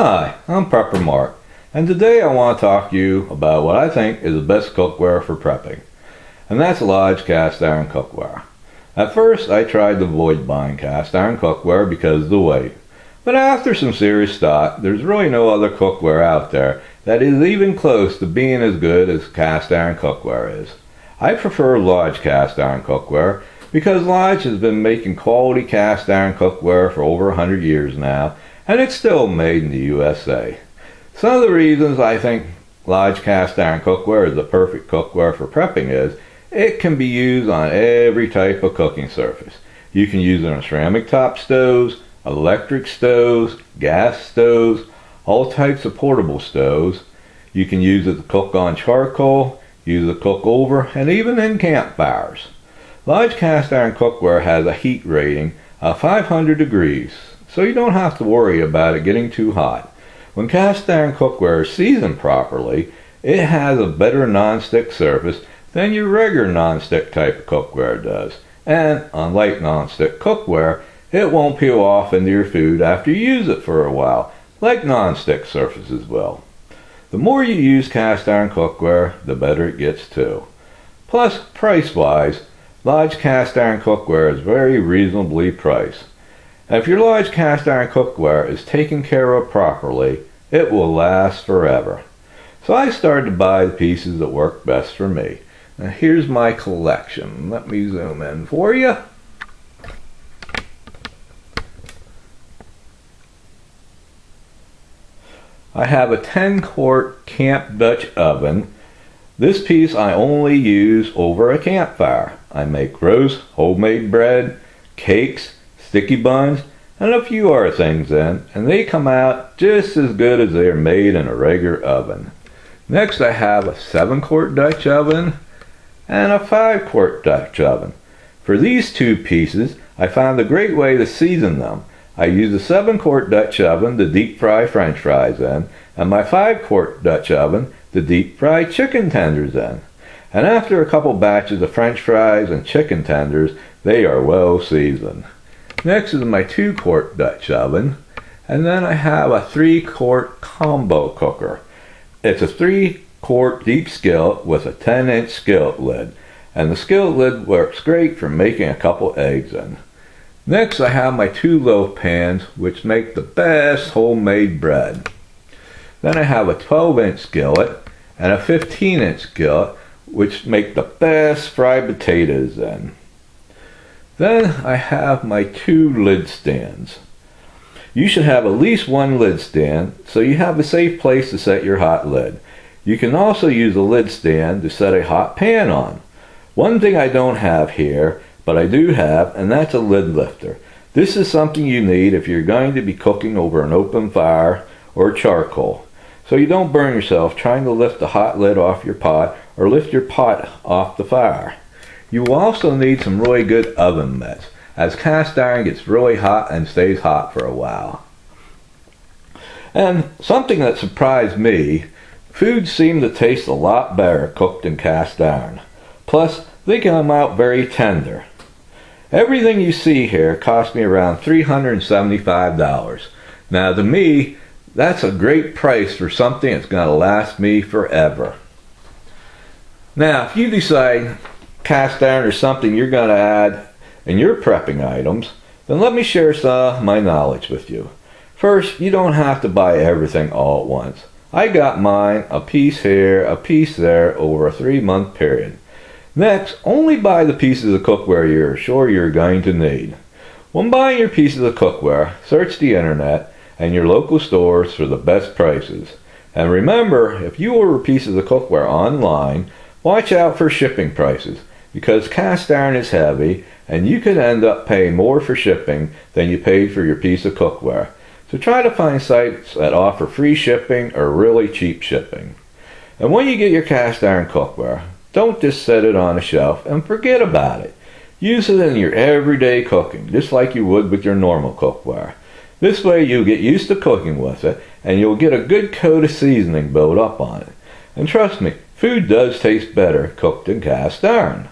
Hi, I'm PrepperMark, and today I want to talk to you about what I think is the best cookware for prepping, and that's large cast iron cookware. At first I tried to avoid buying cast iron cookware because of the weight, but after some serious thought, there's really no other cookware out there that is even close to being as good as cast iron cookware is. I prefer large cast iron cookware because Lodge has been making quality cast iron cookware for over 100 years now, and it's still made in the USA. Some of the reasons I think Lodge cast iron cookware is the perfect cookware for prepping is it can be used on every type of cooking surface. You can use it on ceramic top stoves, electric stoves, gas stoves, all types of portable stoves. You can use it to cook on charcoal, use it to cook over, and even in campfires. Lodge cast iron cookware has a heat rating of 500 degrees, so you don't have to worry about it getting too hot. When cast iron cookware is seasoned properly, it has a better non-stick surface than your regular non-stick type of cookware does. And unlike non-stick cookware, it won't peel off into your food after you use it for a while, like non-stick surfaces will. The more you use cast iron cookware, the better it gets too. Plus, price-wise, Lodge cast iron cookware is very reasonably priced. And if your Lodge cast iron cookware is taken care of properly, it will last forever. So I started to buy the pieces that work best for me. Now here's my collection. Let me zoom in for you. I have a 10-quart Camp Dutch oven. This piece I only use over a campfire. I make roast, homemade bread, cakes, sticky buns, and a few other things in, and they come out just as good as they are made in a regular oven. Next I have a 7-quart Dutch oven and a 5-quart Dutch oven. For these two pieces, I found a great way to season them. I use a 7-quart Dutch oven to deep fry French fries in, and my 5-quart Dutch oven to deep fry chicken tenders in. And after a couple batches of French fries and chicken tenders, they are well seasoned. Next is my 2-quart Dutch oven, and then I have a 3-quart combo cooker. It's a 3-quart deep skillet with a 10-inch skillet lid, and the skillet lid works great for making a couple eggs in. Next I have my 2 loaf pans, which make the best homemade bread. Then I have a 12-inch skillet and a 15-inch skillet, which make the best fried potatoes in. Then I have my 2 lid stands. You should have at least 1 lid stand so you have a safe place to set your hot lid. You can also use a lid stand to set a hot pan on. One thing I don't have here, but I do have, and that's a lid lifter. This is something you need if you're going to be cooking over an open fire or charcoal, so you don't burn yourself trying to lift the hot lid off your pot or lift your pot off the fire. You will also need some really good oven mitts, as cast iron gets really hot and stays hot for a while. And something that surprised me, foods seem to taste a lot better cooked in cast iron. Plus, they come out very tender. Everything you see here cost me around $375. Now to me, that's a great price for something that's going to last me forever. Now, if you decide cast iron is something you're going to add in your prepping items, then let me share some of my knowledge with you. First, you don't have to buy everything all at once. I got mine a piece here, a piece there over a 3-month period. Next, only buy the pieces of cookware you're sure you're going to need. When buying your pieces of cookware, search the internet and your local stores for the best prices. And remember, if you order pieces of cookware online, watch out for shipping prices, because cast iron is heavy and you could end up paying more for shipping than you paid for your piece of cookware. So try to find sites that offer free shipping or really cheap shipping. And when you get your cast iron cookware, don't just set it on a shelf and forget about it. Use it in your everyday cooking, just like you would with your normal cookware. This way you'll get used to cooking with it, and you'll get a good coat of seasoning built up on it. And trust me, food does taste better cooked in cast iron.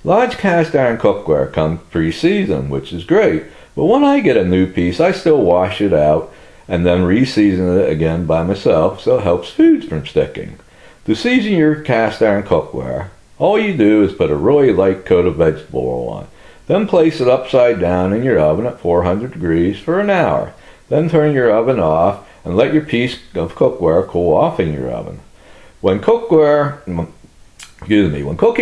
Lodge cast iron cookware comes pre-seasoned, which is great, but when I get a new piece, I still wash it out and then re-season it again by myself so it helps foods from sticking. To season your cast iron cookware, all you do is put a really light coat of vegetable oil on. Then place it upside down in your oven at 400 degrees for an hour. Then turn your oven off and let your piece of cookware cool off in your oven. When cooking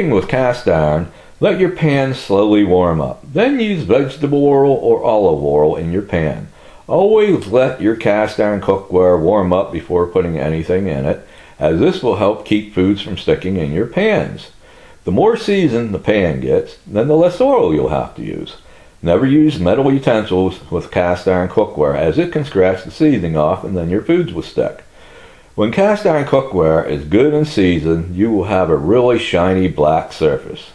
with cast iron, let your pan slowly warm up. Then use vegetable oil or olive oil in your pan. Always let your cast iron cookware warm up before putting anything in it, as this will help keep foods from sticking in your pans. The more seasoned the pan gets, then the less oil you'll have to use. Never use metal utensils with cast iron cookware, as it can scratch the seasoning off and then your foods will stick. When cast iron cookware is good and seasoned, you will have a really shiny black surface.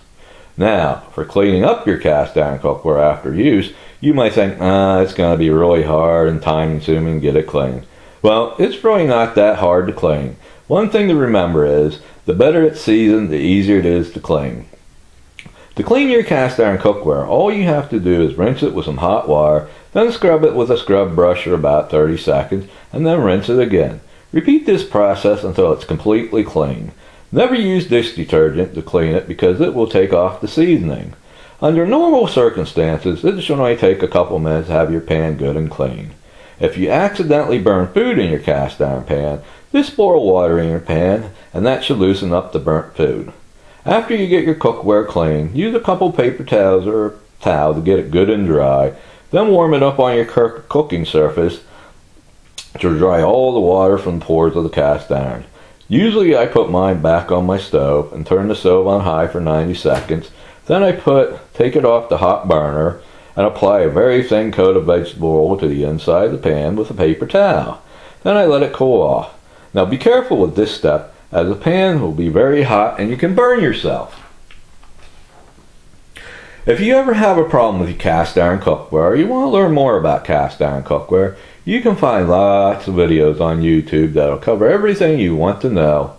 Now, for cleaning up your cast iron cookware after use, you might think, it's going to be really hard and time-consuming to get it clean. Well, it's really not that hard to clean. One thing to remember is, the better it's seasoned, the easier it is to clean. To clean your cast iron cookware, all you have to do is rinse it with some hot water, then scrub it with a scrub brush for about 30 seconds, and then rinse it again. Repeat this process until it's completely clean. Never use dish detergent to clean it because it will take off the seasoning. Under normal circumstances, it should only take a couple minutes to have your pan good and clean. If you accidentally burn food in your cast iron pan, just boil water in your pan, and that should loosen up the burnt food. After you get your cookware clean, use a couple paper towels or a towel to get it good and dry. Then warm it up on your cooking surface to dry all the water from the pores of the cast iron. Usually I put mine back on my stove and turn the stove on high for 90 seconds. Then I take it off the hot burner and apply a very thin coat of vegetable oil to the inside of the pan with a paper towel. Then I let it cool off. Now be careful with this step, as the pan will be very hot and you can burn yourself. If you ever have a problem with your cast iron cookware, or you want to learn more about cast iron cookware, you can find lots of videos on YouTube that'll cover everything you want to know.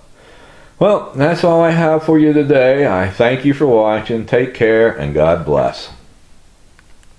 Well, that's all I have for you today. I thank you for watching. Take care and God bless.